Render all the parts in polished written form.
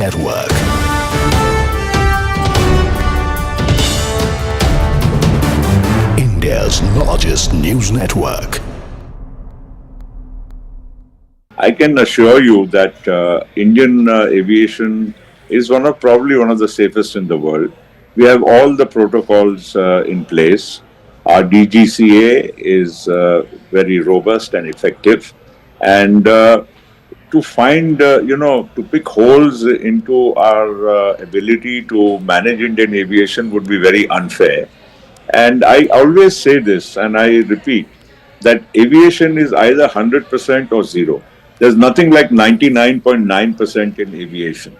Network. India's largest news network. I can assure you that Indian aviation is probably one of the safest in the world. We have all the protocols in place. Our DGCA is very robust and effective, and to find, to pick holes into our ability to manage Indian aviation would be very unfair. And I always say this, and I repeat, that aviation is either 100% or zero. There's nothing like 99.9% in aviation.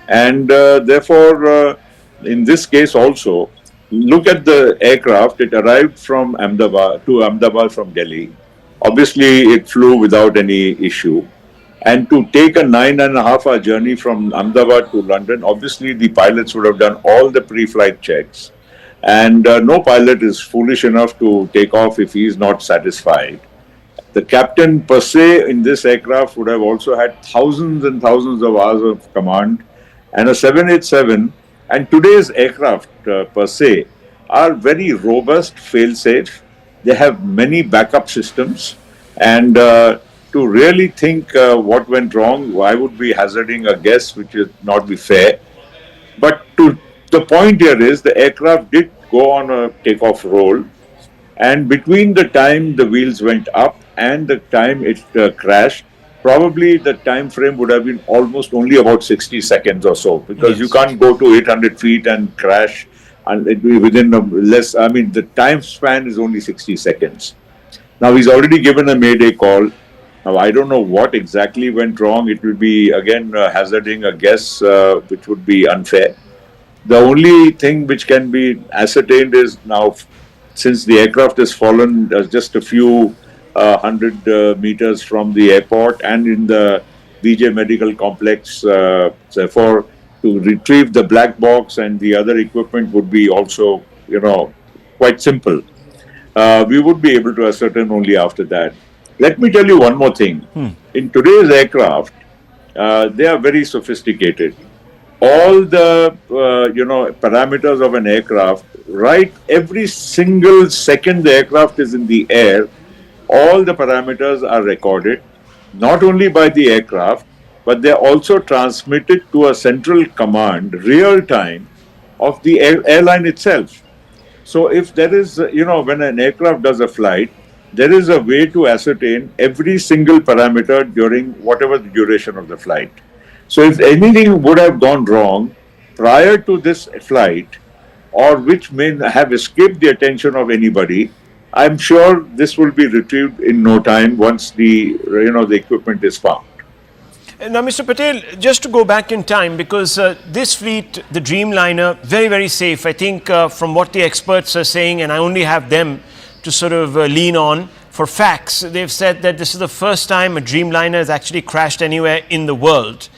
And therefore, in this case also, look at the aircraft. It arrived from Ahmedabad from Delhi. Obviously, it flew without any issue. And to take a 9.5 hour journey from Ahmedabad to London, obviously the pilots would have done all the pre-flight checks. And no pilot is foolish enough to take off if he is not satisfied. The captain per se in this aircraft would have also had thousands and thousands of hours of command, and a 787 and today's aircraft per se are very robust, fail-safe. They have many backup systems, and to really think what went wrong, I would be hazarding a guess which would not be fair. But the point here is the aircraft did go on a takeoff roll, and between the time the wheels went up and the time it crashed, probably the time frame would have been almost only about 60 seconds or so, because you can't go to 800 feet and crash, and it will be within the time span is only 60 seconds. Now he's already given a mayday call. Now I don't know what exactly went wrong. It will be again hazarding a guess, which would be unfair. The only thing which can be ascertained is now, since the aircraft has fallen just a few hundred meters from the airport and in the BJ Medical Complex, therefore, to retrieve the black box and the other equipment would be also, quite simple. We would be able to ascertain only after that. Let me tell you one more thing. In today's aircraft, they are very sophisticated. All the parameters of an aircraft, right? Every single second the aircraft is in the air, all the parameters are recorded, not only by the aircraft, but they are also transmitted to a central command, real time, of the airline itself. So if there is, when an aircraft does a flight, there is a way to ascertain every single parameter during whatever the duration of the flight. So if anything would have gone wrong prior to this flight, or which may have escaped the attention of anybody, I'm sure this will be retrieved in no time once the equipment is found. Now, Mr. Patel, just to go back in time, because this fleet, the Dreamliner, very, very safe. I think from what the experts are saying, and I only have them to sort of lean on for facts, they've said that this is the first time a Dreamliner has actually crashed anywhere in the world.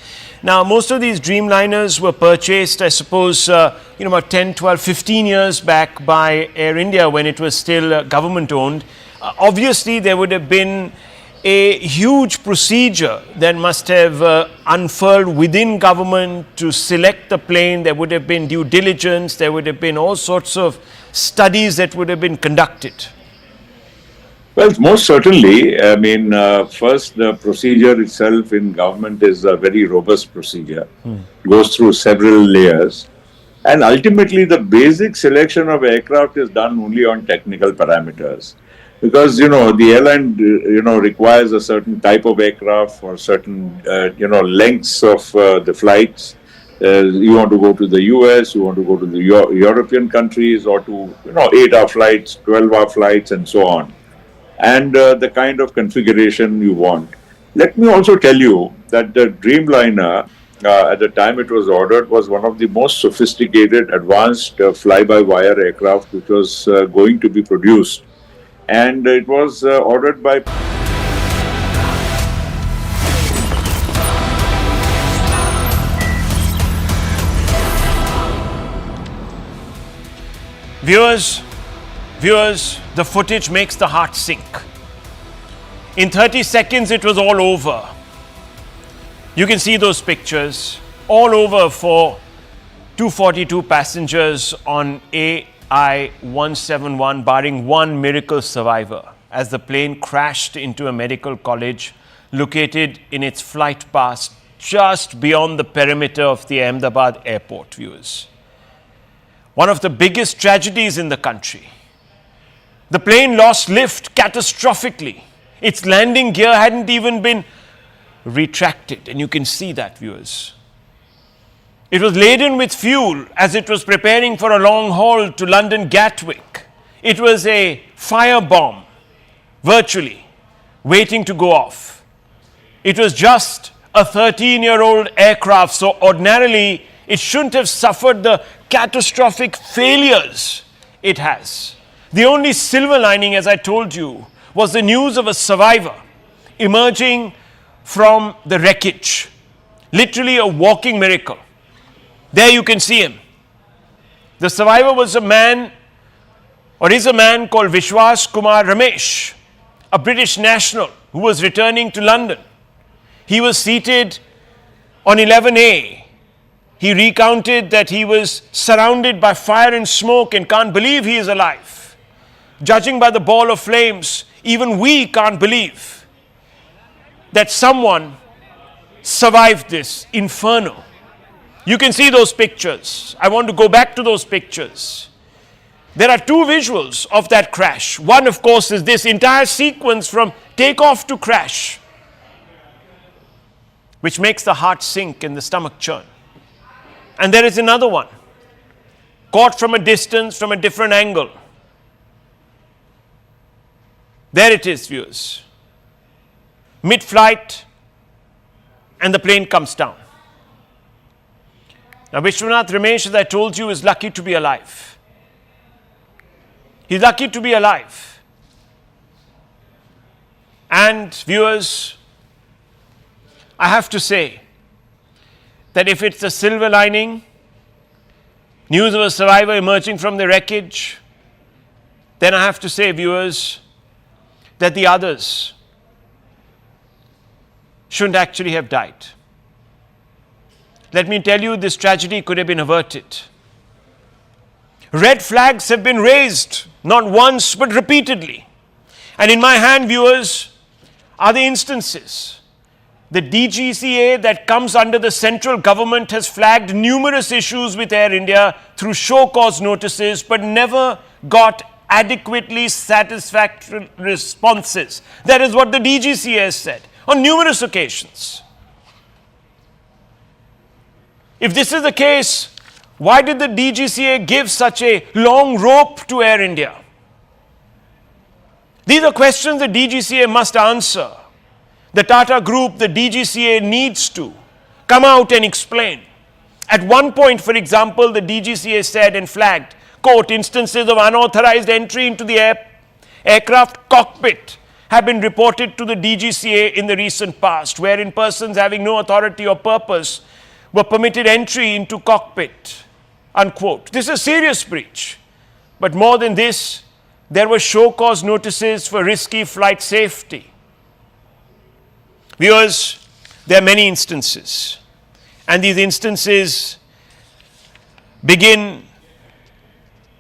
Now, most of these Dreamliners were purchased, I suppose, about 10, 12, 15 years back by Air India when it was still government-owned. Obviously, there would have been a huge procedure that must have unfurled within government to select the plane. There would have been due diligence. There would have been all sorts of studies that would have been conducted. Well, most certainly. I mean, first, the procedure itself in government is a very robust procedure. Goes through several layers. And ultimately, the basic selection of aircraft is done only on technical parameters. Because, the airline, requires a certain type of aircraft for certain, lengths of the flights. You want to go to the US, you want to go to the European countries, or to, 8-hour flights, 12-hour flights, and so on. And the kind of configuration you want. Let me also tell you that the Dreamliner, at the time it was ordered, was one of the most sophisticated, advanced fly-by-wire aircraft which was going to be produced. And it was ordered by... Viewers, the footage makes the heart sink. In 30 seconds, it was all over. You can see those pictures. all over for 242 passengers on AI-171, barring one miracle survivor, as the plane crashed into a medical college located in its flight path just beyond the perimeter of the Ahmedabad airport, viewers. One of the biggest tragedies in the country. The plane lost lift catastrophically. Its landing gear hadn't even been retracted, and you can see that, viewers. It was laden with fuel as it was preparing for a long haul to London Gatwick. It was a firebomb, virtually, waiting to go off. It was just a 13-year-old aircraft, so ordinarily it shouldn't have suffered the catastrophic failures it has. The only silver lining, as I told you, was the news of a survivor emerging from the wreckage. Literally a walking miracle. There you can see him. The survivor was a man, or is a man called Vishwas Kumar Ramesh, a British national who was returning to London. He was seated on 11A. He recounted that he was surrounded by fire and smoke and can't believe he is alive. Judging by the ball of flames, even we can't believe that someone survived this inferno. You can see those pictures. I want to go back to those pictures. There are two visuals of that crash. One, of course, is this entire sequence from takeoff to crash, which makes the heart sink and the stomach churn. And there is another one, caught from a distance, from a different angle. There it is, viewers. Mid-flight, and the plane comes down. Now, Vishwanath Ramesh, as I told you, is lucky to be alive. He's lucky to be alive. And, viewers, I have to say that if it's a silver lining, news of a survivor emerging from the wreckage, then I have to say, viewers, that the others shouldn't actually have died. Let me tell you, this tragedy could have been averted. Red flags have been raised, not once, but repeatedly. And in my hand, viewers, are the instances. The DGCA that comes under the central government has flagged numerous issues with Air India through show cause notices, but never got adequately satisfactory responses. That is what the DGCA has said on numerous occasions. If this is the case, why did the DGCA give such a long rope to Air India? These are questions the DGCA must answer. The Tata Group, the DGCA needs to come out and explain. At one point, for example, the DGCA said and flagged, quote, instances of unauthorized entry into the aircraft cockpit have been reported to the DGCA in the recent past, wherein persons having no authority or purpose were permitted entry into cockpit, unquote. This is a serious breach. But more than this, there were show cause notices for risky flight safety. Viewers, there are many instances, and these instances begin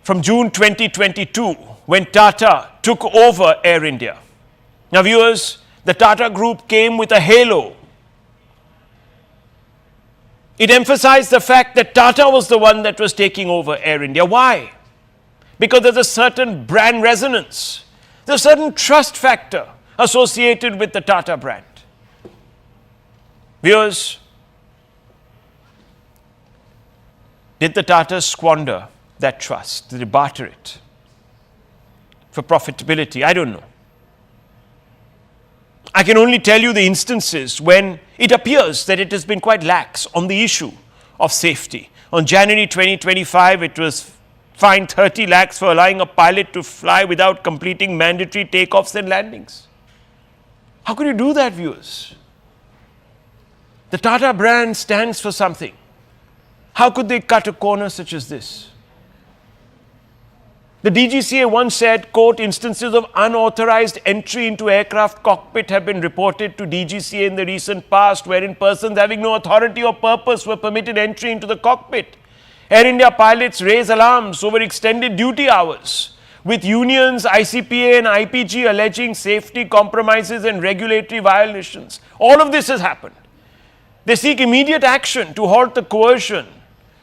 from June 2022, when Tata took over Air India. Now, viewers, the Tata Group came with a halo. It emphasized the fact that Tata was the one that was taking over Air India. Why? Because there's a certain brand resonance. There's a certain trust factor associated with the Tata brand. Viewers, did the Tatas squander that trust? Did they barter it for profitability? I don't know. I can only tell you the instances when it appears that it has been quite lax on the issue of safety. On January 2025, it was fined 30 lakhs for allowing a pilot to fly without completing mandatory takeoffs and landings. How could you do that, viewers? The Tata brand stands for something. How could they cut a corner such as this? The DGCA once said, quote, instances of unauthorized entry into aircraft cockpit have been reported to DGCA in the recent past, wherein persons having no authority or purpose were permitted entry into the cockpit. Air India pilots raise alarms over extended duty hours, with unions, ICPA and IPG alleging safety compromises and regulatory violations. All of this has happened. They seek immediate action to halt the coercion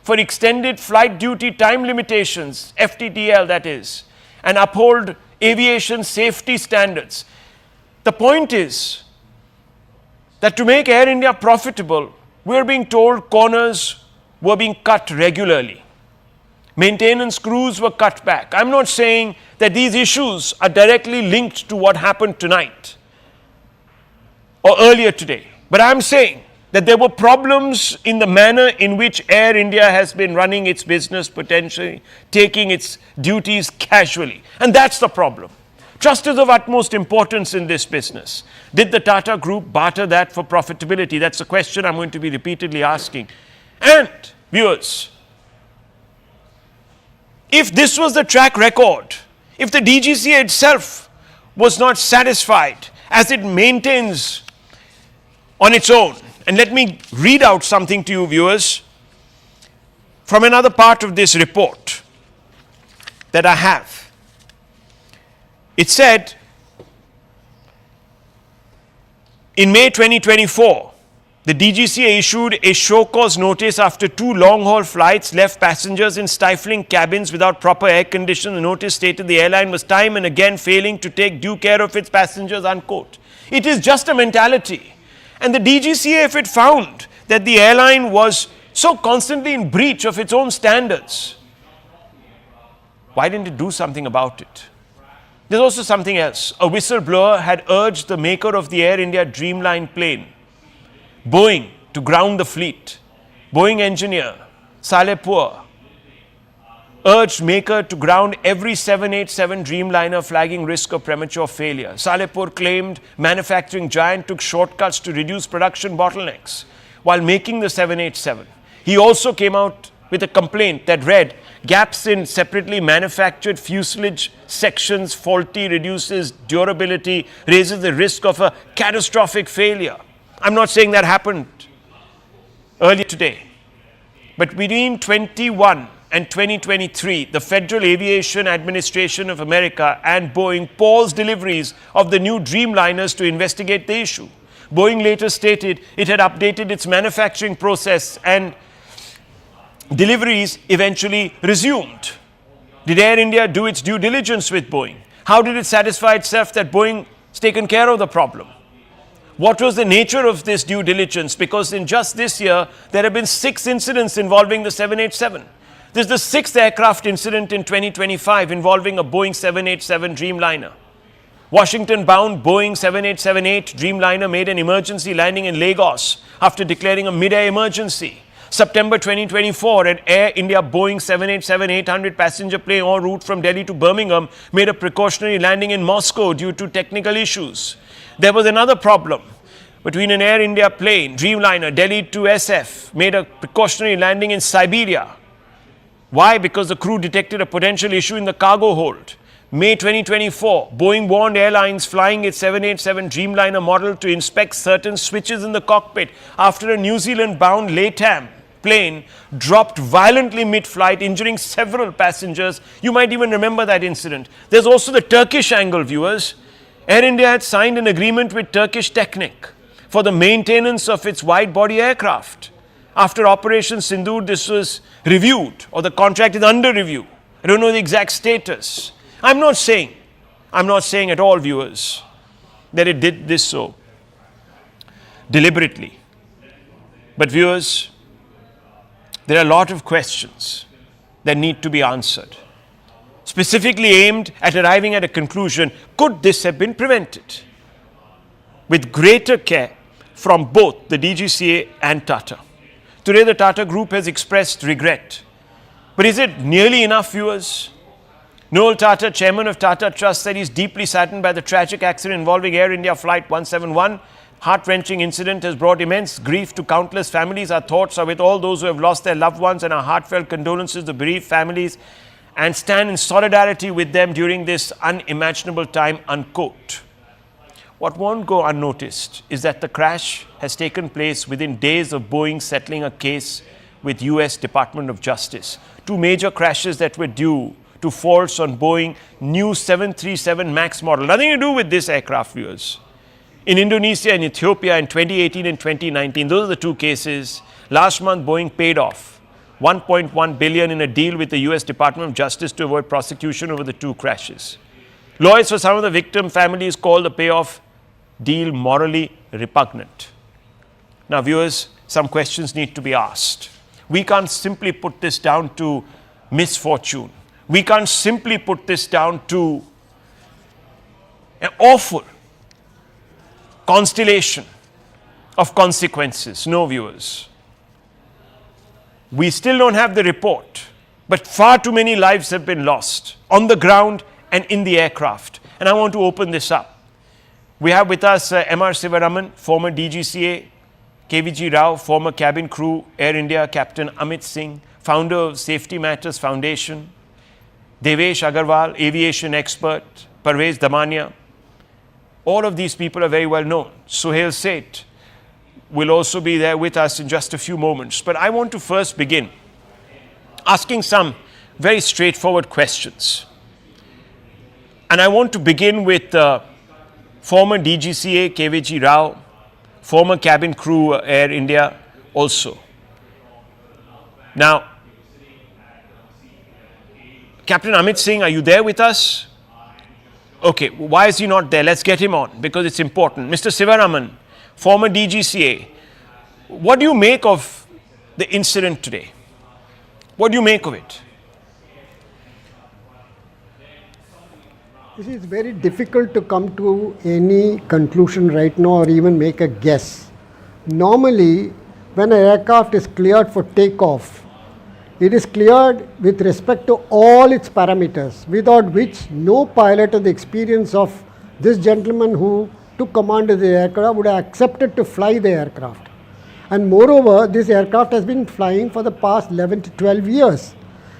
for extended flight duty time limitations, FTTL that is, and uphold aviation safety standards. The point is that to make Air India profitable, we're being told corners were being cut regularly. Maintenance crews were cut back. I'm not saying that these issues are directly linked to what happened tonight or earlier today, but I'm saying that there were problems in the manner in which Air India has been running its business, potentially taking its duties casually. And that's the problem. Trust is of utmost importance in this business. Did the Tata Group barter that for profitability? That's a question I'm going to be repeatedly asking. And viewers, if this was the track record, if the DGCA itself was not satisfied as it maintains on its own, and let me read out something to you, viewers, from another part of this report that I have. It said, in May 2024, the DGCA issued a show cause notice after 2 long-haul flights left passengers in stifling cabins without proper air conditioning. The notice stated the airline was time and again failing to take due care of its passengers, unquote. It is just a mentality. And the DGCA, if it found that the airline was so constantly in breach of its own standards, why didn't it do something about it? There's also something else. A whistleblower had urged the maker of the Air India Dreamline plane, Boeing, to ground the fleet. Boeing engineer Salehpur urged maker to ground every 787 Dreamliner, flagging risk of premature failure. Salehpur claimed manufacturing giant took shortcuts to reduce production bottlenecks while making the 787. He also came out with a complaint that read, gaps in separately manufactured fuselage sections faulty, reduces durability, raises the risk of a catastrophic failure. I'm not saying that happened earlier today, but between 21 and 2023, the Federal Aviation Administration of America and Boeing paused deliveries of the new Dreamliners to investigate the issue. Boeing later stated it had updated its manufacturing process and deliveries eventually resumed. Did Air India do its due diligence with Boeing? How did it satisfy itself that Boeing has taken care of the problem? What was the nature of this due diligence? Because in just this year, there have been 6 incidents involving the 787. This is the 6th aircraft incident in 2025 involving a Boeing 787 Dreamliner. Washington-bound Boeing 7878 Dreamliner made an emergency landing in Lagos after declaring a mid-air emergency. September 2024, an Air India Boeing 787-800 passenger plane en route from Delhi to Birmingham made a precautionary landing in Moscow due to technical issues. There was another problem between an Air India plane, Dreamliner, Delhi to SF, made a precautionary landing in Siberia. Why? Because the crew detected a potential issue in the cargo hold. May 2024, Boeing warned airlines flying its 787 Dreamliner model to inspect certain switches in the cockpit after a New Zealand-bound LATAM plane dropped violently mid-flight, injuring several passengers. You might even remember that incident. There's also the Turkish angle, viewers. Air India had signed an agreement with Turkish Technic for the maintenance of its wide-body aircraft. After Operation Sindoor, this was reviewed, or the contract is under review. I don't know the exact status. I'm not saying at all, viewers, that it did this so deliberately. But viewers, there are a lot of questions that need to be answered, specifically aimed at arriving at a conclusion. Could this have been prevented with greater care from both the DGCA and Tata? Today, the Tata Group has expressed regret. But is it nearly enough, viewers? Noel Tata, chairman of Tata Trust, said he's deeply saddened by the tragic accident involving Air India Flight 171. Heart-wrenching incident has brought immense grief to countless families. Our thoughts are with all those who have lost their loved ones, and our heartfelt condolences to bereaved families and stand in solidarity with them during this unimaginable time, unquote. What won't go unnoticed is that the crash has taken place within days of Boeing settling a case with US Department of Justice. Two major crashes that were due to faults on Boeing new 737 MAX model. Nothing to do with this aircraft, viewers. In Indonesia and Ethiopia in 2018 and 2019, those are the two cases. Last month, Boeing paid off $1.1 billion in a deal with the US Department of Justice to avoid prosecution over the two crashes. Lawyers for some of the victim families call the payoff deal morally repugnant. Now, viewers, some questions need to be asked. We can't simply put this down to misfortune. We can't simply put this down to an awful constellation of consequences. No, viewers. We still don't have the report, but far too many lives have been lost on the ground and in the aircraft. And I want to open this up. We have with us M.R. Sivaraman, former DGCA, KVG Rao, former cabin crew, Air India, Captain Amit Singh, founder of Safety Matters Foundation, Devesh Agarwal, aviation expert, Parvez Damania. All of these people are very well known. Suhail Seth will also be there with us in just a few moments. But I want to first begin asking some very straightforward questions. And I want to begin with former DGCA, KVG Rao, former cabin crew, Air India also. Now, Captain Amit Singh, are you there with us? Okay, why is he not there? Let's get him on because it's important. Mr. Sivaraman, former DGCA, what do you make of the incident today? What do you make of it? It is very difficult to come to any conclusion right now or even make a guess. Normally, when an aircraft is cleared for takeoff, it is cleared with respect to all its parameters, without which no pilot of the experience of this gentleman who took command of the aircraft would have accepted to fly the aircraft. And moreover, this aircraft has been flying for the past 11 to 12 years.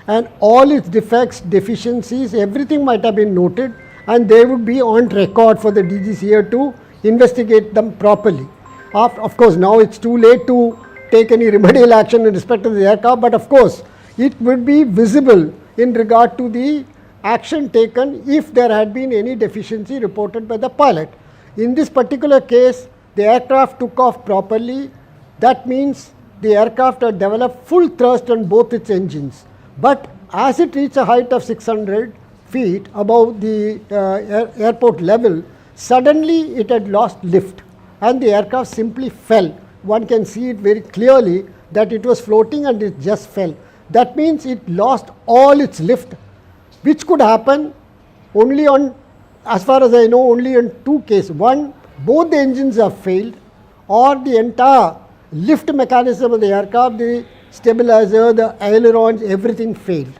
And all its defects, deficiencies, everything might have been noted, and they would be on record for the DGCA to investigate them properly. Of course, now it's too late to take any remedial action in respect to the aircraft, but of course, it would be visible in regard to the action taken if there had been any deficiency reported by the pilot. In this particular case, the aircraft took off properly. That means the aircraft had developed full thrust on both its engines. But as it reached a height of 600 feet above the airport level, suddenly it had lost lift and the aircraft simply fell. One can see it very clearly that it was floating and it just fell. That means it lost all its lift, which could happen only on, as far as I know, only in two cases. One, both the engines have failed, or the entire lift mechanism of the aircraft, the stabilizer, the ailerons, everything failed.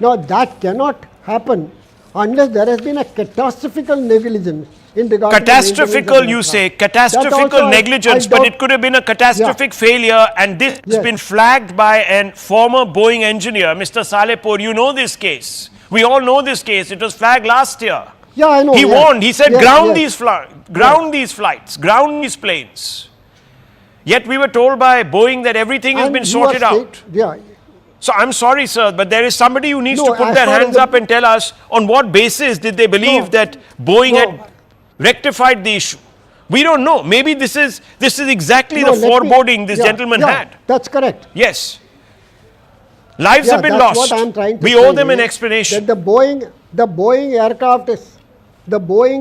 Now that cannot happen unless there has been a catastrophic negligence in regard catastrophical, you say, catastrophic negligence, but it could have been a catastrophic failure, and this has been flagged by a former Boeing engineer, Mr. Salepur. You know this case. We all know this case. It was flagged last year. Yeah, I know. He warned. He said, ground these flights, ground these planes. Yet we were told by Boeing that everything has been sorted out. Yeah. So I'm sorry, sir, but there is somebody who needs to put their hands up and tell us on what basis did they believe that Boeing had rectified the issue. We don't know. Maybe this is exactly the foreboding this gentleman had. That's correct. Yes. Lives have been lost. What I'm trying to we say owe them an explanation. That the Boeing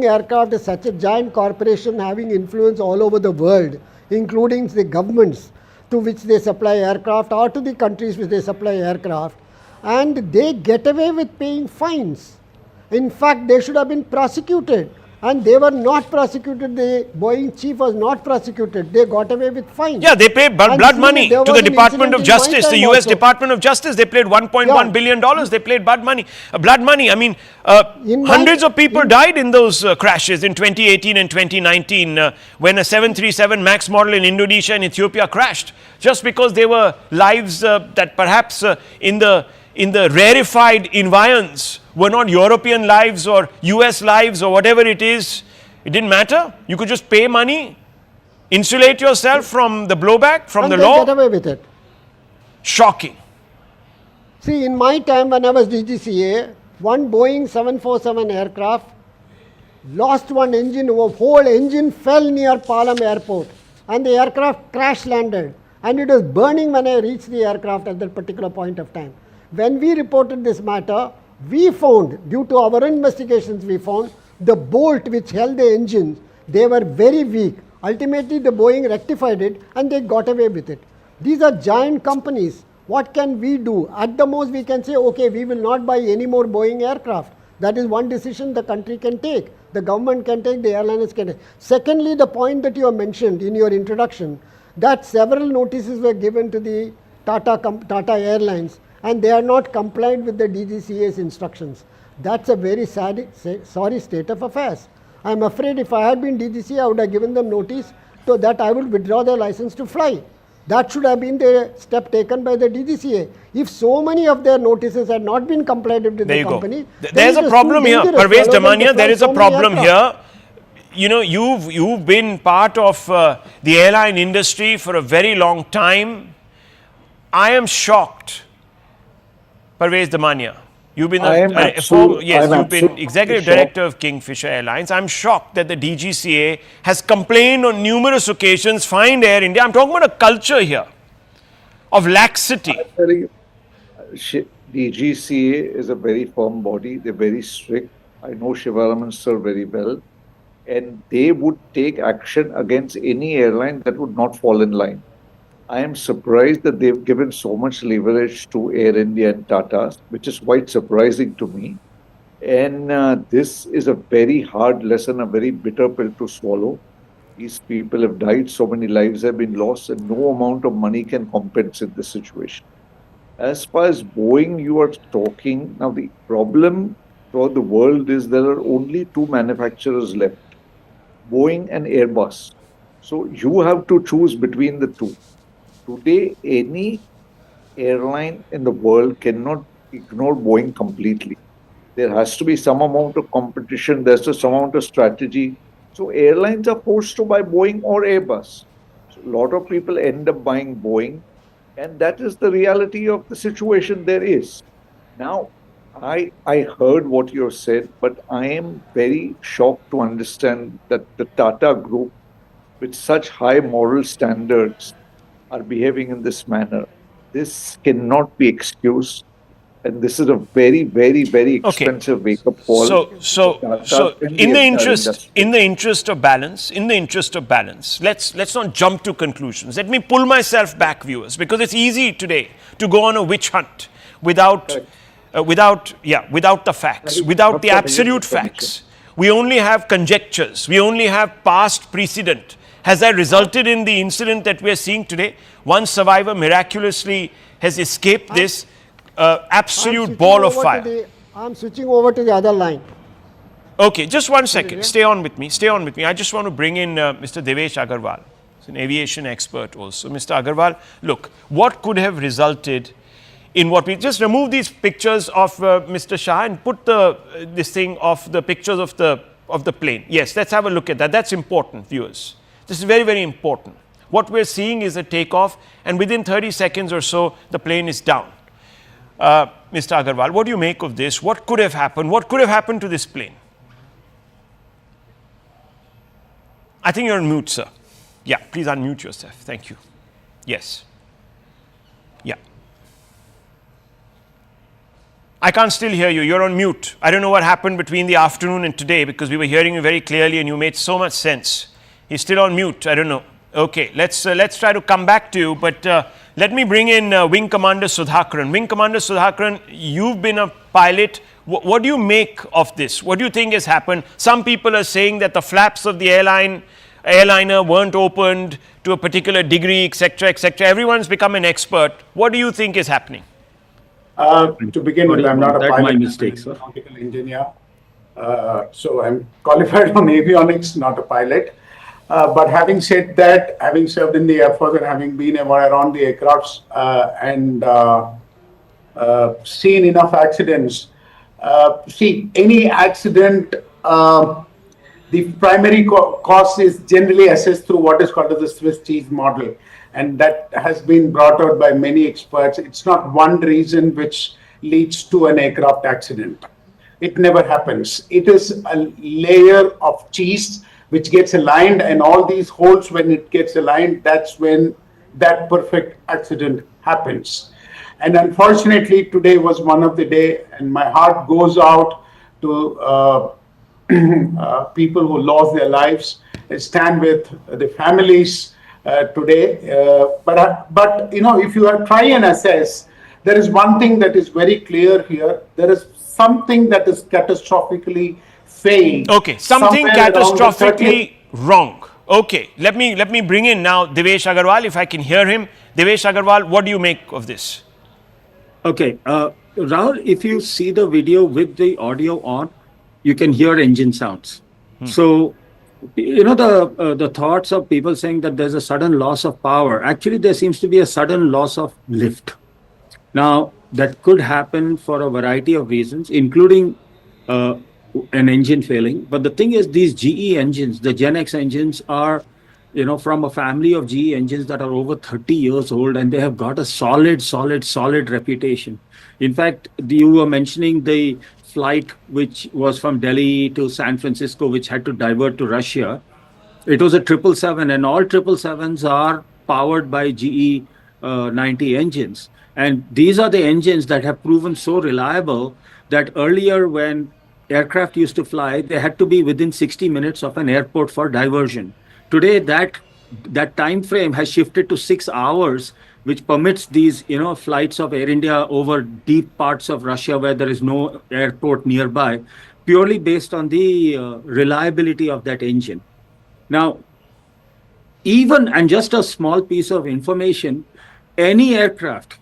aircraft is such a giant corporation having influence all over the world, including the governments to which they supply aircraft or to the countries which they supply aircraft, and they get away with paying fines. In fact, they should have been prosecuted, and they were not prosecuted. The Boeing chief was not prosecuted. They got away with fines. Yeah, they paid blood money to the Department of Justice, the US Department of Justice. They paid $1.1 billion. They paid blood money. I mean, hundreds of people died in those crashes in 2018 and 2019 when a 737 MAX model in Indonesia and Ethiopia crashed, just because they were lives that perhaps in the in the rarefied environs were not European lives or US lives or whatever it is, it didn't matter. You could just pay money, insulate yourself from the blowback, from and the they law. get away with it. Shocking. See, in my time when I was DGCA, one Boeing 747 aircraft lost one engine, a whole engine fell near Palam airport and the aircraft crash landed and it was burning when I reached the aircraft at that particular point of time. When we reported this matter, we found, due to our investigations, we found the bolt which held the engines, they were very weak. Ultimately, the Boeing rectified it and they got away with it. These are giant companies. What can we do? At the most, we can say, okay, we will not buy any more Boeing aircraft. That is one decision the country can take. The government can take, the airlines can take. Secondly, the point that you have mentioned in your introduction, that several notices were given to the Tata Airlines and they are not complied with the DGCA's instructions. That's a very sorry state of affairs. I am afraid if I had been DGCA, I would have given them notice so that I would withdraw their license to fly. That should have been the step taken by the DGCA. If so many of their notices had not been complied with the company, there's a problem here. Parvez Damania, there is a problem here. You know, you've been part of the airline industry for a very long time. I am shocked, Parvez Damania. You've been you've been executive director of Kingfisher Airlines. I'm shocked that the DGCA has complained on numerous occasions, fined Air India. I'm talking about a culture here of laxity. DGCA is a very firm body. They're very strict. I know Shivaraman sir very well. And they would take action against any airline that would not fall in line. I am surprised that they've given so much leverage to Air India and Tata, which is quite surprising to me. And this is a very hard lesson, a very bitter pill to swallow. These people have died, so many lives have been lost, and no amount of money can compensate the situation. As far as Boeing you are talking, now the problem for the world is there are only two manufacturers left, Boeing and Airbus. So you have to choose between the two. Today, any airline in the world cannot ignore Boeing completely. There has to be some amount of competition, there's some amount of strategy. So airlines are forced to buy Boeing or Airbus. So a lot of people end up buying Boeing, and that is the reality of the situation there is. Now, I heard what you said, but I am very shocked to understand that the Tata Group, with such high moral standards, are behaving in this manner. This cannot be excused, and this is a very, very, very expensive wake-up call. So, in the interest of balance, let's not jump to conclusions. Let me pull myself back, viewers, because it's easy today to go on a witch hunt without the facts, without the absolute facts. We only have conjectures. We only have past precedent. Has that resulted in the incident that we are seeing today? One survivor miraculously has escaped this absolute ball of fire. I'm switching over to the other line. Okay, just 1 second. Stay on with me. I just want to bring in Mr. Devesh Agarwal. He's an aviation expert also. Mr. Agarwal, look, what could have resulted in what we just remove these pictures of Mr. Shah and put this thing of the pictures of the plane. Yes, let's have a look at that. That's important, viewers. This is very, very important. What we're seeing is a takeoff, and within 30 seconds or so, the plane is down. Mr. Agarwal, what do you make of this? What could have happened? What could have happened to this plane? I think you're on mute, sir. Yeah, please unmute yourself. Thank you. Yes. Yeah. I can't still hear you. You're on mute. I don't know what happened between the afternoon and today, because we were hearing you very clearly and you made so much sense. He's still on mute. I don't know. Okay, let's try to come back to you, but let me bring in Wing Commander Sudhakaran. Wing Commander Sudhakaran, you've been a pilot. What do you make of this? What do you think has happened? Some people are saying that the flaps of the airliner weren't opened to a particular degree, etc., etc. Everyone's become an expert. What do you think is happening? To begin with, I'm not a pilot. My mistake, sir. I'm a nautical engineer. So I'm qualified on avionics, not a pilot. But having said that, having served in the Air Force and having been around the aircrafts and seen enough accidents. See, any accident, the primary cause is generally assessed through what is called as the Swiss cheese model. And that has been brought out by many experts. It's not one reason which leads to an aircraft accident. It never happens. It is a layer of cheese which gets aligned, and all these holes, when it gets aligned, that's when that perfect accident happens. And unfortunately, today was one of the day, and my heart goes out to people who lost their lives. I stand with the families today. But if you try and assess, there is one thing that is very clear here. There is something that is catastrophically failed. Okay, something catastrophically wrong. Okay, let me bring in now Devesh Agarwal, if I can hear him. Devesh Agarwal, what do you make of this? Okay, Rahul, if you see the video with the audio on, you can hear engine sounds. So, the thoughts of people saying that there's a sudden loss of power. Actually, there seems to be a sudden loss of lift. Now, that could happen for a variety of reasons, including an engine failing. But the thing is, these GE engines, the Gen X engines, are from a family of GE engines that are over 30 years old, and they have got a solid reputation. In fact, you were mentioning the flight which was from Delhi to San Francisco, which had to divert to Russia. It was a 777, and all 777s are powered by GE 90 engines. And these are the engines that have proven so reliable that earlier, when aircraft used to fly, they had to be within 60 minutes of an airport for diversion. Today, that time frame has shifted to 6 hours, which permits these flights of Air India over deep parts of Russia where there is no airport nearby, purely based on the reliability of that engine. Now, and just a small piece of information, any aircraft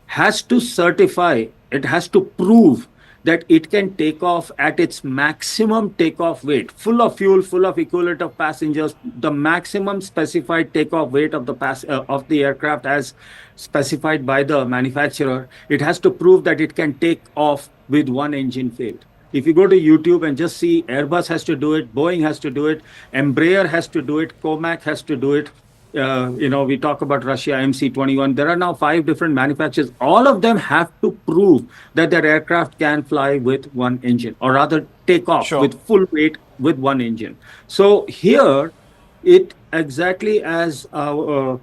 has to certify, it has to prove that it can take off at its maximum takeoff weight, full of fuel, full of equivalent of passengers, the maximum specified takeoff weight of the aircraft as specified by the manufacturer. It has to prove that it can take off with one engine failed. If you go to YouTube and just see, Airbus has to do it, Boeing has to do it, Embraer has to do it, Comac has to do it. We talk about Russia, MC-21. There are now 5 different manufacturers. All of them have to prove that their aircraft can fly with one engine, or rather take off with full weight with one engine. So here, it exactly as one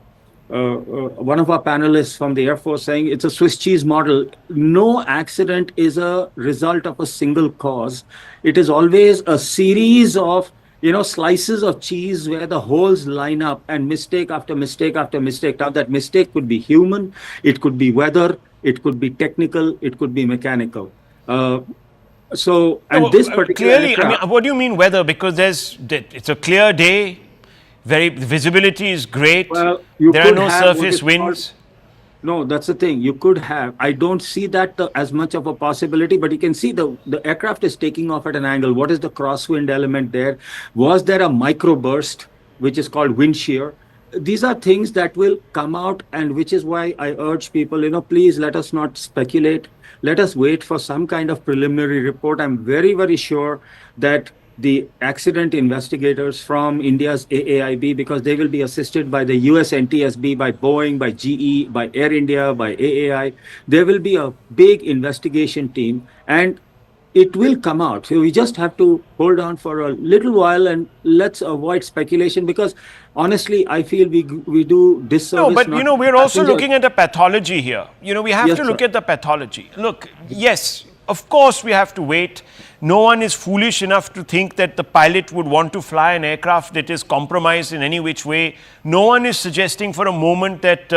of our panelists from the Air Force saying, it's a Swiss cheese model. No accident is a result of a single cause. It is always a series of slices of cheese where the holes line up, and mistake after mistake after mistake. Now, that mistake could be human, it could be weather, it could be technical, it could be mechanical. This particular clearly, aircraft, what do you mean weather? Because it's a clear day, visibility is great. Well, there are no surface winds. No, that's the thing. You could have. I don't see that as much of a possibility, but you can see the aircraft is taking off at an angle. What is the crosswind element there? Was there a microburst, which is called wind shear? These are things that will come out, and which is why I urge people, please let us not speculate. Let us wait for some kind of preliminary report. I'm very, very sure that the accident investigators from India's AAIB, because they will be assisted by the US NTSB, by Boeing, by GE, by Air India, by AAI. There will be a big investigation team, and it will come out. So we just have to hold on for a little while, and let's avoid speculation, because honestly, I feel we do disservice. No, but we're also looking at the pathology here. We have to look at the pathology. Look, yes, of course we have to wait. No one is foolish enough to think that the pilot would want to fly an aircraft that is compromised in any which way. No one is suggesting for a moment that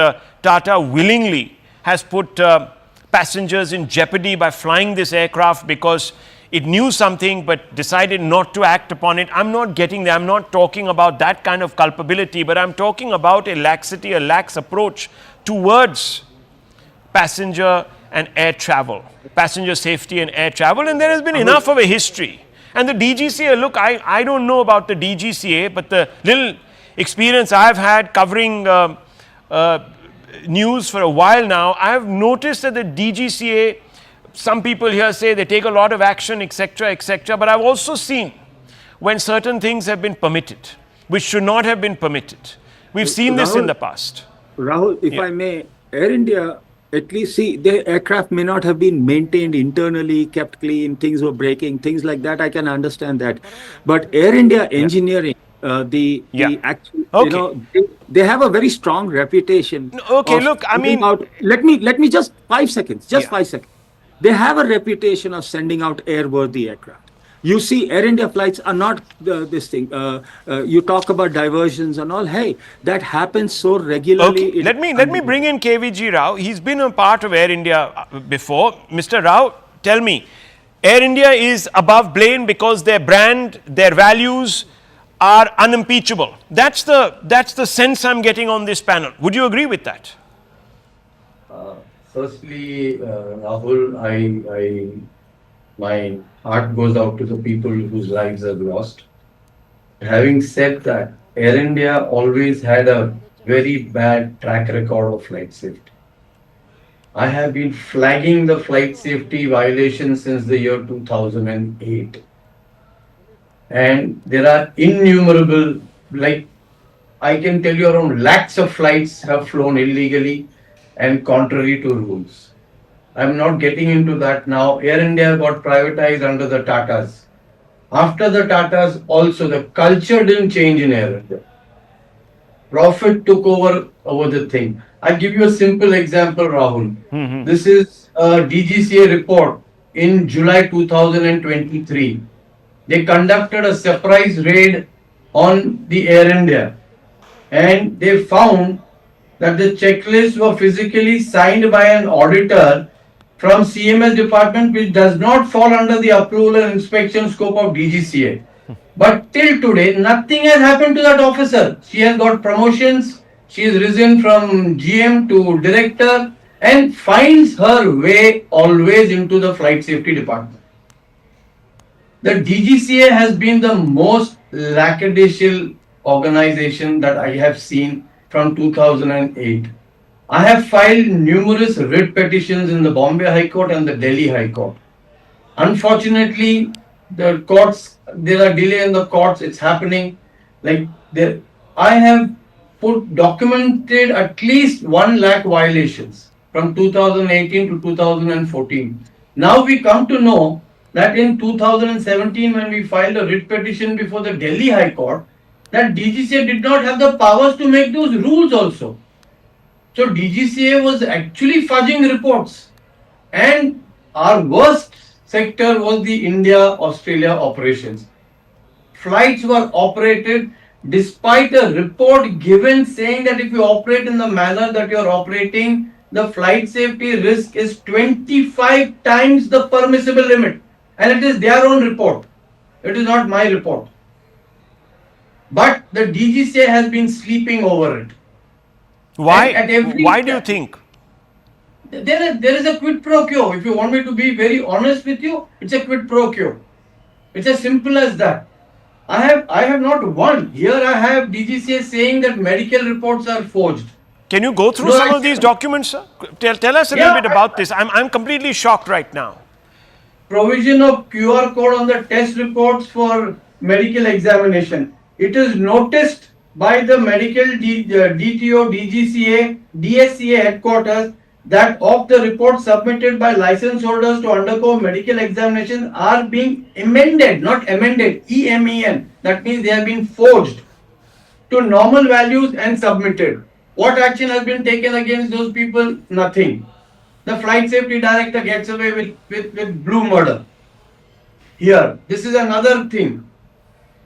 Tata willingly has put passengers in jeopardy by flying this aircraft because it knew something but decided not to act upon it. I'm not getting there. I'm not talking about that kind of culpability, but I'm talking about a laxity, a lax approach towards passenger and air travel, passenger safety and air travel, and there has been enough of a history. And the DGCA, look, I don't know about the DGCA, but the little experience I've had covering news for a while now, I have noticed that the DGCA, some people here say they take a lot of action, etc., etc. But I've also seen when certain things have been permitted, which should not have been permitted. We've seen this in the past. Rahul, if I may, Air India, at least see, the aircraft may not have been maintained internally, kept clean, things were breaking, things like that. I can understand that. But Air India engineering, the actual, you know, they have a very strong reputation. Okay, look, I mean, let me just 5 seconds, 5 seconds. They have a reputation of sending out airworthy aircraft. You see, Air India flights are not this thing. You talk about diversions and all. Hey, that happens so regularly. Okay. Let me bring in KVG Rao. He's been a part of Air India before. Mr. Rao, tell me, Air India is above blame because their brand, their values are unimpeachable. That's the sense I'm getting on this panel. Would you agree with that? Firstly, Rahul, my heart goes out to the people whose lives are lost. Having said that, Air India always had a very bad track record of flight safety. I have been flagging the flight safety violations since the year 2008. And there are innumerable, like I can tell you around lakhs of flights have flown illegally and contrary to rules. I'm not getting into that now. Air India got privatized under the Tatas. After the Tatas, also the culture didn't change in Air India. Profit took over the thing. I'll give you a simple example, Rahul. This is a DGCA report in July 2023. They conducted a surprise raid on the Air India and they found that the checklists were physically signed by an auditor from CMS department, which does not fall under the approval and inspection scope of DGCA. But till today, nothing has happened to that officer. She has got promotions. She has risen from GM to director and finds her way always into the flight safety department. The DGCA has been the most lackadaisical organization that I have seen from 2008. I have filed numerous writ petitions in the Bombay High Court and the Delhi High Court. Unfortunately, the courts, there are delay in the courts, it's happening. I have documented at least 1 lakh violations from 2018 to 2014. Now we come to know that in 2017, when we filed a writ petition before the Delhi High Court, that DGCA did not have the powers to make those rules also. So DGCA was actually fudging reports. And our worst sector was the India-Australia operations. Flights were operated despite a report given saying that if you operate in the manner that you are operating, the flight safety risk is 25 times the permissible limit. And it is their own report. It is not my report. But the DGCA has been sleeping over it. Why do you think? There is a quid pro quo. If you want me to be very honest with you, it's a quid pro quo. It's as simple as that. I have not won. Here I have DGCA saying that medical reports are forged. Can you go through some of these documents, sir? Tell us a little bit about this. I'm completely shocked right now. Provision of QR code on the test reports for medical examination. It is noticed by the medical DTO, DGCA, DSCA headquarters that of the reports submitted by license holders to undergo medical examination are being amended, not amended, EMEN. That means they have been forged to normal values and submitted. What action has been taken against those people? Nothing. The flight safety director gets away with blue murder. Here, this is another thing.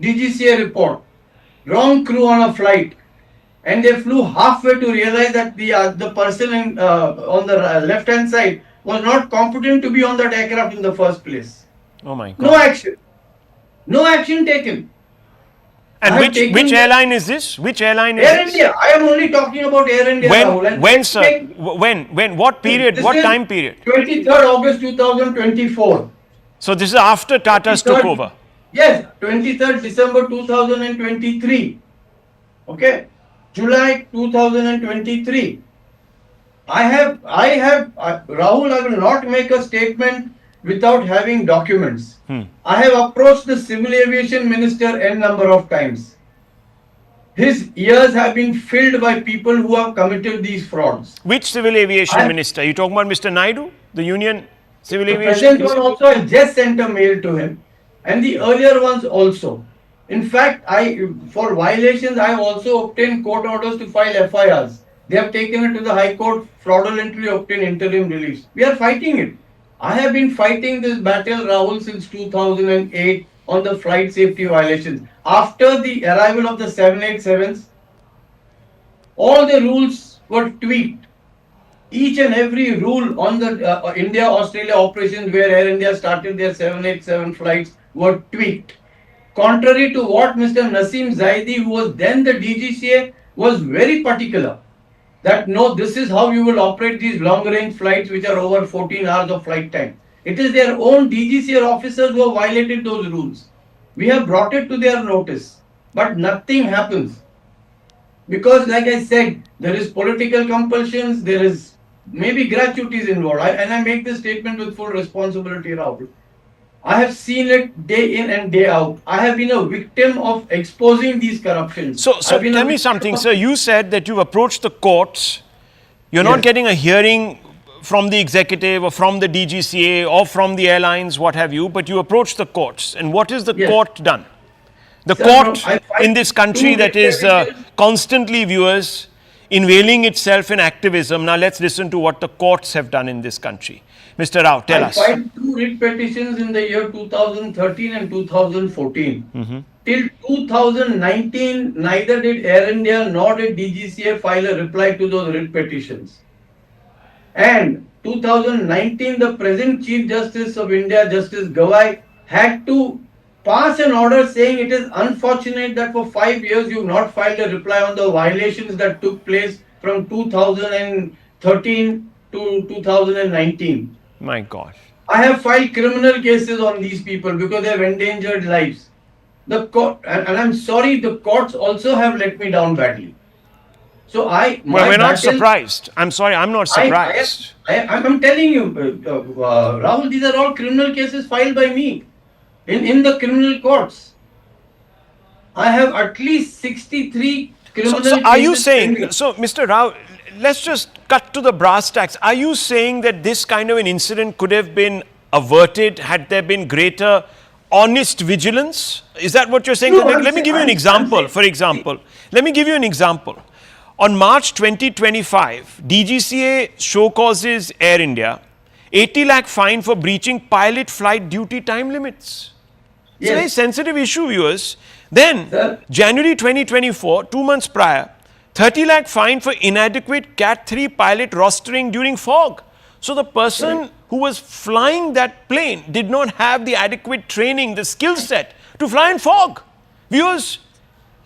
DGCA report. Wrong crew on a flight. And they flew halfway to realize that the person on the left hand side was not competent to be on that aircraft in the first place. Oh my God. No action. No action taken. And which airline is this? Which airline is Air this? India. I am only talking about Air India. When, sir? When? What period? What time period? 23rd August 2024. So this is after Tata's took over? Yes, 23rd December 2023. Okay. July 2023. Rahul, I will not make a statement without having documents. I have approached the civil aviation minister n number of times. His ears have been filled by people who have committed these frauds. Which civil aviation minister? You talking about Mr. Naidu, the union civil The aviation present minister? one also, I just sent a mail to him, and the earlier ones also. In fact, for violations, I have also obtained court orders to file FIRs. They have taken it to the High Court, fraudulently obtained interim release. We are fighting it. I have been fighting this battle, Rahul, since 2008 on the flight safety violations. After the arrival of the 787s, all the rules were tweaked. Each and every rule on the India-Australia operations where Air India started their 787 flights were tweaked. Contrary to what Mr. Naseem Zaidi, who was then the DGCA, was very particular. That no, this is how you will operate these long-range flights which are over 14 hours of flight time. It is their own DGCA officers who have violated those rules. We have brought it to their notice, but nothing happens. Because like I said, there is political compulsions, there is maybe gratuities involved. And I make this statement with full responsibility, Rahul. I have seen it day in and day out. I have been a victim of exposing these corruptions. So tell me something, sir. You said that you've approached the courts. You're not getting a hearing from the executive or from the DGCA or from the airlines, what have you, but you approached the courts. And what has the court done? The court in this country that is constantly, viewers, unveiling itself in activism. Now let's listen to what the courts have done in this country. Mr. Rao, tell us. I filed 2 writ petitions in the year 2013 and 2014. Till 2019, neither did Air India nor did DGCA file a reply to those writ petitions. And 2019, the present Chief Justice of India, Justice Gawai, had to pass an order saying it is unfortunate that for 5 years you have not filed a reply on the violations that took place from 2013 to 2019. My gosh. I have filed criminal cases on these people because they have endangered lives. The court, and I'm sorry, the courts also have let me down badly. So we're not surprised. I'm sorry, I'm not surprised. I'm telling you, Rahul, these are all criminal cases filed by me in the criminal courts. I have at least 63 criminal cases. So are you saying, so Mr. Rao, let's just cut to the brass tacks. Are you saying that this kind of an incident could have been averted had there been greater honest vigilance? Is that what you're saying? No, let me give you an example. For example, let me give you an example. On March 2025, DGCA show causes Air India 80 lakh fine for breaching pilot flight duty time limits. It's a very sensitive issue, viewers. Then, January 2024, 2 months prior, 30 lakh fine for inadequate Cat 3 pilot rostering during fog. So the person who was flying that plane did not have the adequate training, the skill set to fly in fog. Viewers,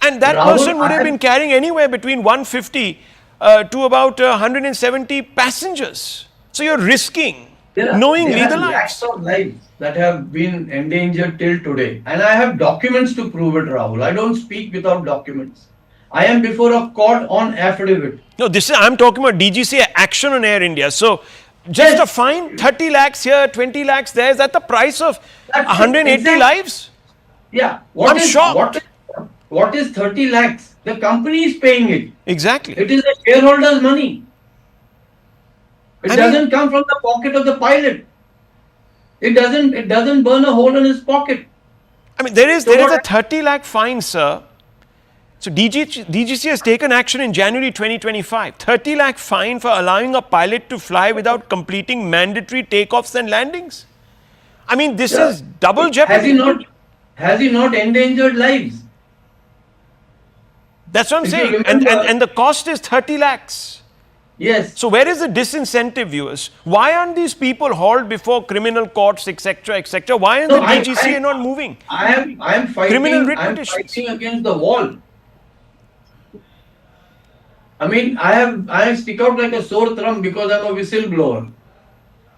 and that person would have been carrying anywhere between 150 to about 170 passengers. So you're risking knowingly the lives. Lakhs of lives that have been endangered till today. And I have documents to prove it, Rahul. I don't speak without documents. I am before a court on affidavit. No, I'm talking about DGCA action on Air India. So just a fine, 30 lakhs here, 20 lakhs there. Is that the price of 180 lives? Yeah. I'm shocked. What is 30 lakhs? The company is paying it. Exactly. It is the shareholders' money. It doesn't come from the pocket of the pilot. It doesn't burn a hole in his pocket. I mean, there is a 30 lakh fine, sir. So DGC has taken action in January 2025. 30 lakh fine for allowing a pilot to fly without completing mandatory takeoffs and landings. I mean, this is double jeopardy. Has he not endangered lives? That's what I'm saying. And the cost is 30 lakhs. Yes. So where is the disincentive, viewers? Why aren't these people hauled before criminal courts, etc., etc.? Why is the DGCA not moving? I am fighting against the wall. I mean, I stick out like a sore thumb because I'm a whistleblower.